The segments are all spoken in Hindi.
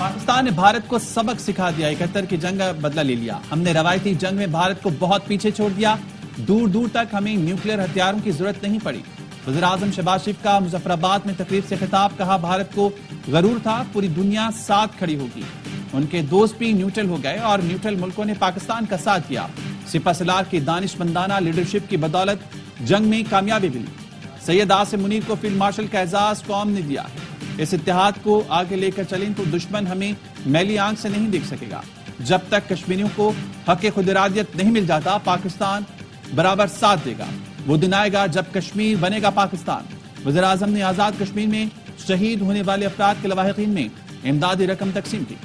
पाकिस्तान ने भारत को सबक सिखा दिया। 71 की जंग का बदला ले लिया। हमने रवायती जंग में भारत को बहुत पीछे छोड़ दिया। दूर दूर तक हमें न्यूक्लियर हथियारों की जरूरत नहीं पड़ी। वज़ीर-ए-आज़म शहबाज शरीफ का मुजफ्फराबाद में तकरीब से खिताब। कहा, भारत को गरूर था पूरी दुनिया साथ खड़ी होगी। उनके दोस्त भी न्यूट्रल हो गए और न्यूट्रल मुल्कों ने पाकिस्तान का साथ दिया। सिपहसालार की दानिशमंदाना लीडरशिप की बदौलत जंग में कामयाबी मिली। सैयद आसिम मुनीर को फील्ड मार्शल का एजाज कौम ने दिया है। इस इत्तेहाद को आगे लेकर चलें तो दुश्मन हमें मैली आंख से नहीं देख सकेगा। जब तक कश्मीरियों को हक खुद इरादियत नहीं मिल जाता, पाकिस्तान बराबर साथ देगा। वो दिन आएगा जब कश्मीर बनेगा पाकिस्तान। वज़ीर-ए-आज़म ने आजाद कश्मीर में शहीद होने वाले अफराद के लवाहिकीन में इमदादी रकम तकसीम की।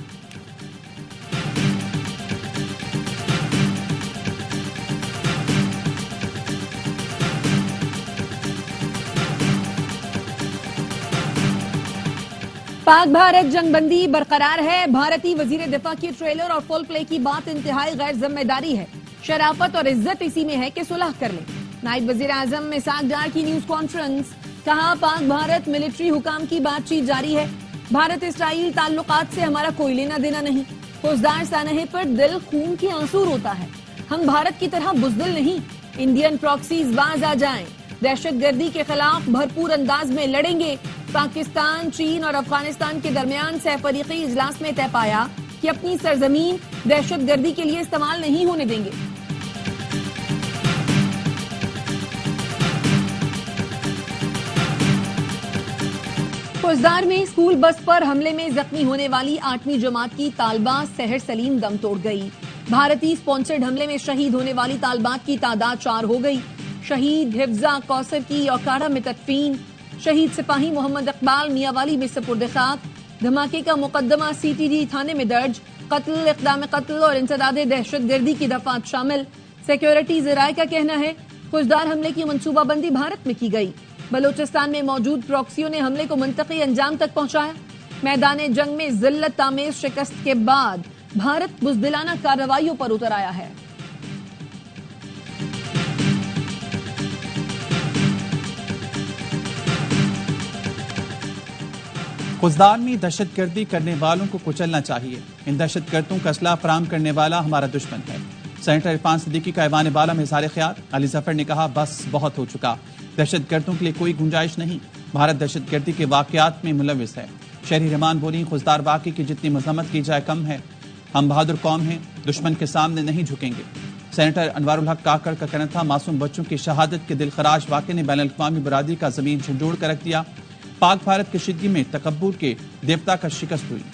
पाक भारत जंगबंदी बरकरार है। भारतीय वजीर दिफा की ट्रेलर और फुल प्ले की बात इंतहाई गैर जिम्मेदारी है। शराफत और इज्जत इसी में है कि सुलह कर ले। नायब वजीर आजम मिसाक डार की न्यूज कॉन्फ्रेंस। कहा, पाक भारत मिलिट्री हुकाम की बातचीत जारी है। भारत इसराइल ताल्लुकात से हमारा कोई लेना देना नहीं। फौजदार सानहे पर दिल खून के आंसू रोता है। हम भारत की तरह बुजदिल नहीं। इंडियन प्रॉक्सीज बाज आ जाएं। दहशतगर्दी के खिलाफ भरपूर अंदाज में लड़ेंगे। पाकिस्तान, चीन और अफगानिस्तान के दरमियान सहफरीकी इजलास में तय पाया कि अपनी सरजमीन दहशतगर्दी के लिए इस्तेमाल नहीं होने देंगे। फौजदार में स्कूल बस पर हमले में जख्मी होने वाली 8वीं जमात की तालबा सहर सलीम दम तोड़ गई। भारतीय स्पॉन्सर्ड हमले में शहीद होने वाली तालबात की तादाद 4 हो गई। शहीद हिफ्जा कौसर की औकाड़ा में तदफीन। शहीद सिपाही मोहम्मद इकबाल मियावाली में सुपुर्द खाक। धमाके का मुकदमा CTD थाने में दर्ज। कत्ल, इक़दाम कत्ल और इंसदाद दहशतगर्दी की दफात शामिल। सिक्योरिटी ज़राए का कहना है फौजदार हमले की मनसूबाबंदी भारत में की गई। बलोचिस्तान में मौजूद प्रॉक्सियों ने हमले को मुंतकी अंजाम तक पहुंचाया। मैदान जंग में जिल्लत आमेज शिकस्त के बाद भारत बुज़दिलाना कार्रवाइयों पर उतर आया है। खुजदार में दहशतगर्दी करने वालों को कुचलना चाहिए। इन दहशतगर्दों का असला फराम करने वाला हमारा दुश्मन है। सेनेटर इरफान सिद्दीकी का ऐवान बाला में इज़हार ख्याल। अली जफर ने कहा, बस बहुत हो चुका। दहशतगर्दों के लिए कोई गुंजाइश नहीं। भारत दहशतगर्दी के वाकयात में मुलविस है। शहरी रहमान बोली, खुजदार वाक़ई की जितनी मजम्मत की जाए कम है। हम बहादुर कौम हैं, दुश्मन के सामने नहीं झुकेंगे। सेनेटर अनवारुल हक काकड़ का कहना था, मासूम बच्चों की शहादत के दिलखराश वाक़े ने बैनुल अक़वामी बरादरी का ज़मीन झंझोड़ कर रख दिया। पाक भारत कशीदगी में तकब्बुर के देवता का शिकस्त हुई।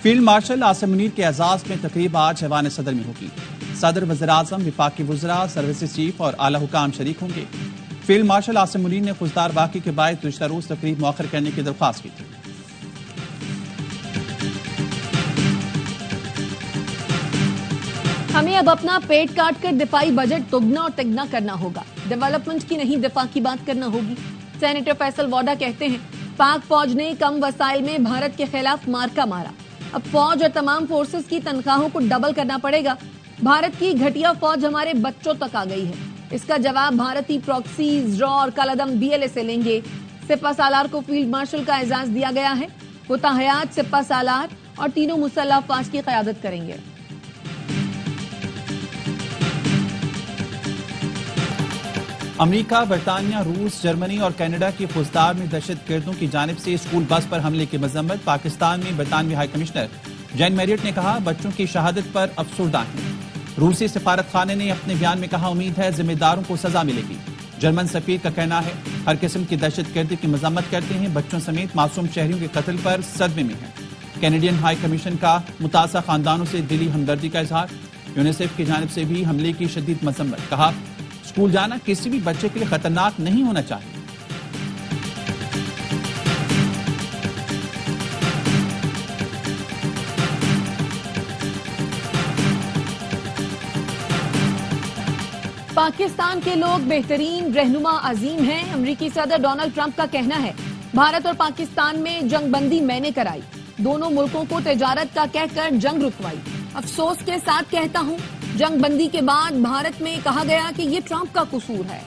फील्ड मार्शल आसिम मुनीर के एजाज में तकरीब आज ऐवान सदर में होगी। सदर, वज़ीर-ए-आज़म, विफाकी वज़रा, सर्विसेज चीफ और आला हुकाम शरीक होंगे। फील्ड मार्शल आसिम मुनीर ने खुजदार वाक़े के बाद गुज़िश्ता रोज तकरीब मौखर करने की दरख्वास्त की थी। हमें अब अपना पेट काट कर दिफाई बजट दुगना और तिगना करना होगा। डेवलपमेंट की नहीं, दिफा की बात करना होगी। सेनेटर फैसल वोडा कहते हैं, पाक फौज ने कम वसाइल में भारत के खिलाफ मार्का मारा। अब फौज और तमाम फोर्सेस की तनख्वाहों को डबल करना पड़ेगा। भारत की घटिया फौज हमारे बच्चों तक आ गई है। इसका जवाब भारतीय प्रॉक्सीज, रॉ और कलदम BLA से लेंगे। सिपा सालार को फील्ड मार्शल का एजाज दिया गया है। वो ताहयात सिपा सालार और तीनों मुसल्लह अफवाज की क़यादत करेंगे। अमेरिका, बरतानिया, रूस, जर्मनी और कनाडा की फौजदार में दहशतगर्दों की जानिब से स्कूल बस पर हमले की मजम्मत। पाकिस्तान में बरतानवी हाई कमिश्नर जैन मैरियट ने कहा, बच्चों की शहादत पर अफसोसदा हैं। रूसी सफारत खाने ने अपने बयान में कहा, उम्मीद है जिम्मेदारों को सजा मिलेगी। जर्मन सफीर का कहना है, हर किस्म की दहशतगर्दी की मजम्मत करते हैं। बच्चों समेत मासूम शहरियों के कत्ल पर सदमे में है। कैनेडियन हाई कमीशन का मुतासा खानदानों से दिली हमदर्दी का इजहार। यूनिसेफ की जानिब से भी हमले की शदीद मजम्मत। कहा, स्कूल जाना किसी भी बच्चे के लिए खतरनाक नहीं होना चाहिए। पाकिस्तान के लोग बेहतरीन रहनुमा अजीम हैं। अमेरिकी सदर डोनाल्ड ट्रंप का कहना है, भारत और पाकिस्तान में जंगबंदी मैंने कराई। दोनों मुल्कों को तिजारत का कहकर जंग रुकवाई। अफसोस के साथ कहता हूं, जंग बंदी के बाद भारत में कहा गया कि ये ट्रंप का कसूर है।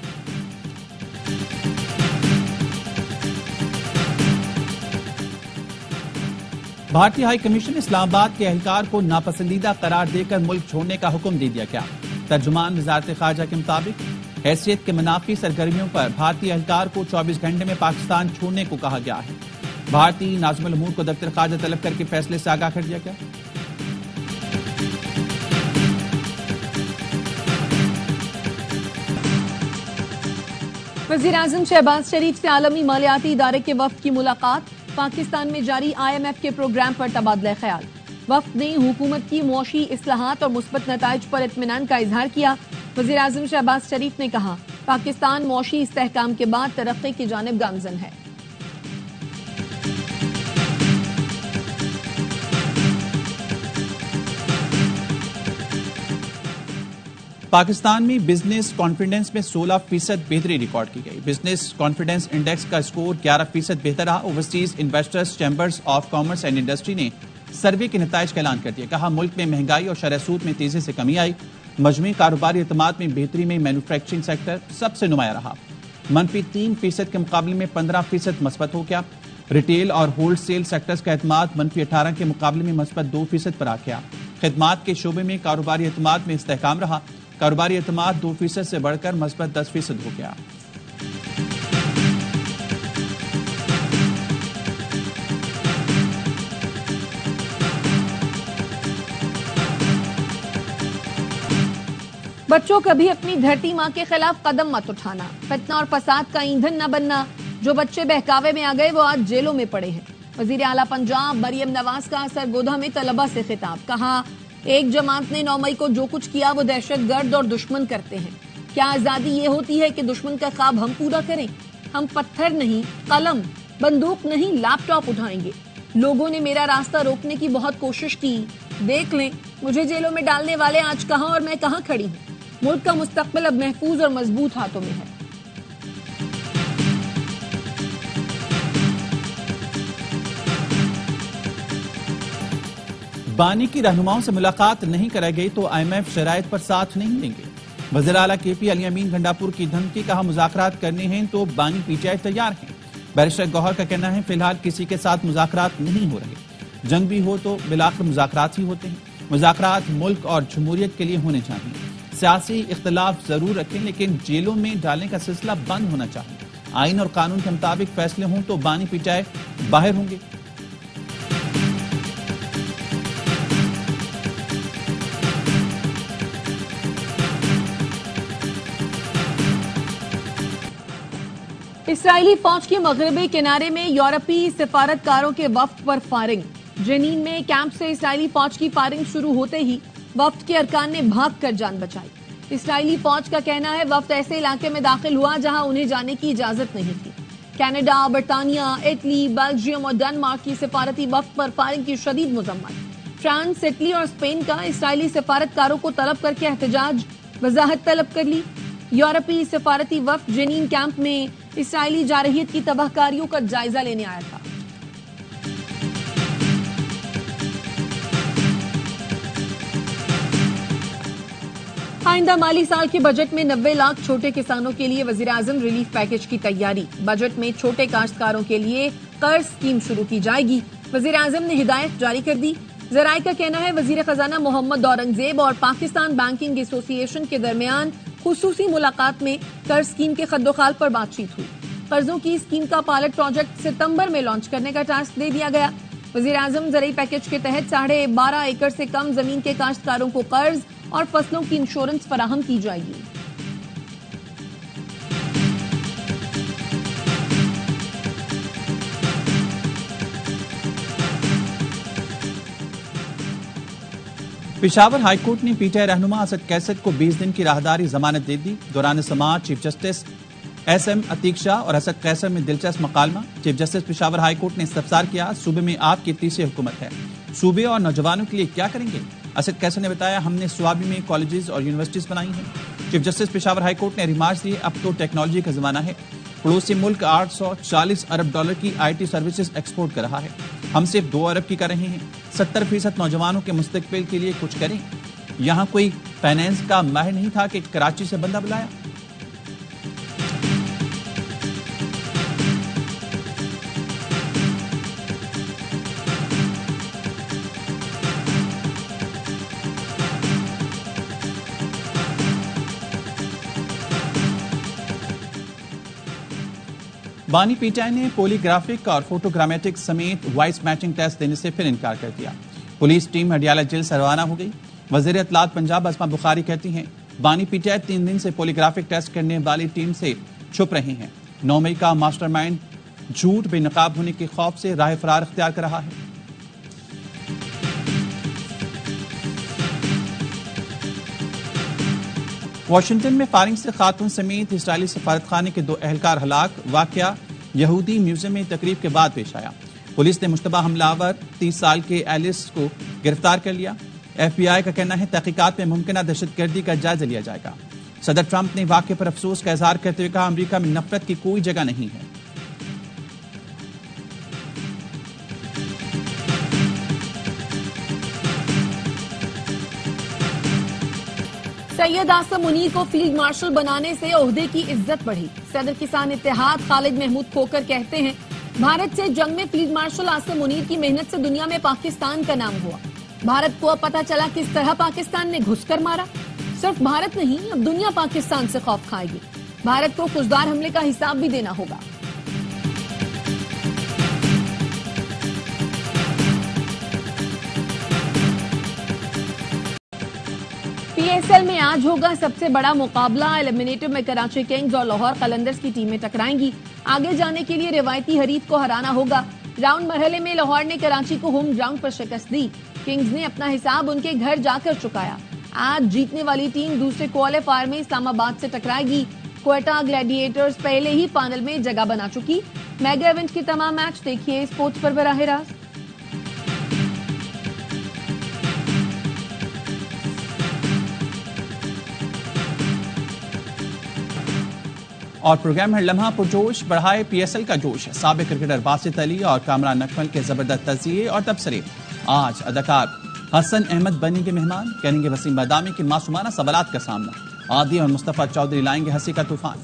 भारतीय हाई कमीशन ने इस्लामाबाद के एहलकार को नापसंदीदा करार देकर मुल्क छोड़ने का हुक्म दे दिया। क्या तर्जुमान वजारत खारजा के मुताबिक हैसियत के मुनाफी सरगर्मियों पर भारतीय एहलकार को 24 घंटे में पाकिस्तान छोड़ने को कहा गया है। भारतीय नाज़िमुल उमूर को दफ्तर खारजा तलब करके फैसले से आगाह कर दिया गया। वज़ीर-ए-आज़म शहबाज शरीफ से आलमी मालियाती इदारे के वफ्द की मुलाकात। पाकिस्तान में जारी IMF के प्रोग्राम पर तबादला ख्याल। वफ्द ने हुकूमत की मुआशी इस्लाहात और मुस्बत नताइज पर इत्मीनान का इजहार किया। वज़ीर-ए-आज़म शहबाज शरीफ ने कहा, पाकिस्तान मुआशी इस्तेहकाम के बाद तरक्की की जानिब गामजन है। पाकिस्तान में बिजनेस कॉन्फिडेंस में 16% बेहतरी रिकॉर्ड की गई। बिजनेस कॉन्फिडेंस इंडेक्स का स्कोर 11% बेहतर रहा। Overseas investors chambers of commerce and industry ने सर्वे के नताइज का ऐलान कर दिया। कहा, मुल्क में महंगाई और शरह सूद में तेजी से कमी आई। मजमूई कारोबारी एतमाद में बेहतरी में मैन्युफैक्चरिंग सेक्टर सबसे नुमाया रहा। मनफी 3% के मुकाबले में 15% मस्बत हो गया। रिटेल और होल्ड सेल सेक्टर्स का एतमाद मनफी 18 के मुकाबले में मस्बत 2% पर आ गया। खिदमात के शोबे में कारोबारी एतमाद में इस्तेहकाम रहा। कारोबारी एतमाद 2% से बढ़कर मस्बत 10% हो गया। बच्चों, कभी अपनी धरती माँ के खिलाफ कदम मत उठाना। फितना और फसाद का ईंधन न बनना। जो बच्चे बहकावे में आ गए वो आज जेलों में पड़े हैं। वजीर आला पंजाब मरियम नवाज का सरगोधा में तलबा से खिताब। कहा, एक जमात ने 9 मई को जो कुछ किया वो दहशतगर्द और दुश्मन करते हैं। क्या आजादी ये होती है कि दुश्मन का ख्वाब हम पूरा करें? हम पत्थर नहीं, कलम, बंदूक नहीं, लैपटॉप उठाएंगे। लोगों ने मेरा रास्ता रोकने की बहुत कोशिश की। देख लें, मुझे जेलों में डालने वाले आज कहां और मैं कहां खड़ी हूं। मुल्क का मुस्तकबिल अब महफूज और मजबूत हाथों में है। बानी की रहनुमाओं से मुलाकात नहीं कराई गई तो IMF शराइत पर साथ नहीं देंगे। वज़ीर आला KP अली अमीन गंडापुर की धमकी। कहा, मुज़ाकरात करने हैं तो बानी PTI तैयार हैं। बैरिस्टर गौहर का कहना है, फिलहाल किसी के साथ मुज़ाकरात नहीं हो रहे। जंग भी हो तो बिलाखिर मुज़ाकरात ही होते हैं। मुज़ाकरात मुल्क और जमहूरियत के लिए होने चाहिए। सियासी इख्तिलाफ जरूर रखें, लेकिन जेलों में डालने का सिलसिला बंद होना चाहिए। आइन और कानून के मुताबिक फैसले हों तो बानी PTI बाहर होंगे। इसराइली फौज के मगरबी किनारे में यूरोपीय सिफारतकारों के वफ्द पर फायरिंग। जनीन में कैंप से इसराइली फौज की फायरिंग शुरू होते ही वफ्द के अरकान ने भागकर जान बचाई। इसराइली फौज का कहना है, वफ्द ऐसे इलाके में दाखिल हुआ जहां उन्हें जाने की इजाजत नहीं थी। कनाडा, बरतानिया, इटली, बेल्जियम और डेनमार्क की सिफारती वफ्द पर फायरिंग की शदीद मजम्मत। फ्रांस, इटली और स्पेन का इसराइली सिफारतकारों को तलब करके एहतजाज, वजाहत तलब कर ली। यूरोपीय सिफारती वफ्द जनीन कैंप में इसराइली जारहियत की तबाहकारियों का जायजा लेने आया था। आइंदा माली साल के बजट में 90 लाख छोटे किसानों के लिए वजीर आजम रिलीफ पैकेज की तैयारी। बजट में छोटे काश्तकारों के लिए कर्ज स्कीम शुरू की जाएगी। वजीर आजम ने हिदायत जारी कर दी। जराये का कहना है, वजीर खजाना मोहम्मद औरंगजेब और पाकिस्तान बैंकिंग एसोसिएशन के दरमियान खुसूसी मुलाकात में कर्ज स्कीम के खद्दोखाल पर बातचीत हुई। कर्जों की स्कीम का पायलट प्रोजेक्ट सितंबर में लॉन्च करने का टास्क दे दिया गया। वजीर आजम ज़राई पैकेज के तहत 12.5 एकड़ से कम जमीन के काश्तकारों को कर्ज और फसलों की इंश्योरेंस फराहम की जाएगी। पेशावर हाईकोर्ट ने PTI रहनुमा असद कैसद को 20 दिन की राहदारी जमानत दे दी। दौरान समाअत chief justice SM Ateeq Shah और असद कैसर में दिलचस्प मकालमा। चीफ जस्टिस पेशावर हाईकोर्ट ने इस्तफसार किया, सूबे में आपकी तीसरी हुकूमत है, सूबे और नौजवानों के लिए क्या करेंगे? असद कैसर ने बताया, हमने स्वाबी में कॉलेजेस और यूनिवर्सिटीज बनाई हैं। चीफ जस्टिस पेशावर हाईकोर्ट ने रिमार्क्स दिए, अब तो टेक्नोलॉजी का जमाना है। पड़ोसी मुल्क $840 अरब की IT सर्विसेज एक्सपोर्ट कर रहा है, हम सिर्फ $2 अरब की कर रहे हैं। 70% नौजवानों के मुस्तकबिल के लिए कुछ करें। यहां कोई फाइनेंस का माहिर नहीं था कि कराची से बंदा बुलाया। बानी पीटीआई ने पॉलीग्राफिक और फोटोग्रामेटिक समेत वॉइस मैचिंग टेस्ट देने से फिर इनकार कर दिया। पुलिस टीम हडियाला जेल से रवाना हो गई। वजीर इत्तलात पंजाब अस्मा बुखारी कहती हैं, बानी पीटीआई 3 दिन से पॉलीग्राफिक टेस्ट करने वाली टीम से छुप रही हैं। 9 मई का मास्टरमाइंड झूठ बेनकाब होने के खौफ से राह फरार इख्तियार कर रहा है। वाशिंगटन में फायरिंग से खातून समेत इजरायली सफारतखाने के 2 एहलकार हलाक। वाकया यहूदी म्यूजियम में तकरीब के बाद पेश आया। पुलिस ने मुश्तबा हमलावर 30 साल के एलिस को गिरफ्तार कर लिया। FBI का कहना है तहकीकात में मुमकिन दहशतगर्दी का जायजा लिया जाएगा। सदर ट्रंप ने वाकये पर अफसोस का इजहार करते हुए कहा, अमेरिका में नफरत की कोई जगह नहीं है। सैयद आसम मुनीर को फील्ड मार्शल बनाने से ओहदे की इज्जत बढ़ी। सदर किसान इत्तेहाद खालिद महमूद खोकर कहते हैं, भारत से जंग में फील्ड मार्शल आसम मुनीर की मेहनत से दुनिया में पाकिस्तान का नाम हुआ। भारत को अब पता चला किस तरह पाकिस्तान ने घुसकर मारा। सिर्फ भारत नहीं, अब दुनिया पाकिस्तान से खौफ खाएगी। भारत को खुशदार हमले का हिसाब भी देना होगा। PSL में आज होगा सबसे बड़ा मुकाबला। एलिमिनेटर में कराची किंग्स और लाहौर कलंदर्स की टीमें टकराएंगी। आगे जाने के लिए रिवायती हरीफ को हराना होगा। राउंड मरहले में लाहौर ने कराची को होम ग्राउंड पर शिकस्त दी। किंग्स ने अपना हिसाब उनके घर जाकर चुकाया। आज जीतने वाली टीम दूसरे क्वालिफायर में इस्लामाबाद से टकराएगी। क्वेटा ग्लैडिएटर्स पहले ही फाइनल में जगह बना चुकी। मेगा इवेंट के तमाम मैच देखिए स्पोर्ट्स पर बराह रास्त। और प्रोग्राम हर लम्हा पुरजोश बढ़ाए PSL का जोश। साबिक क्रिकेटर बासित अली और कामरान नकमल के जबरदस्त तज़किये और तबसरे। आज अदाकार हसन अहमद बनेंगे मेहमान, करेंगे वसीम बादामी के मासूमाना सवालात का सामना। आदि और मुस्तफा चौधरी लाएंगे हंसी का तूफान।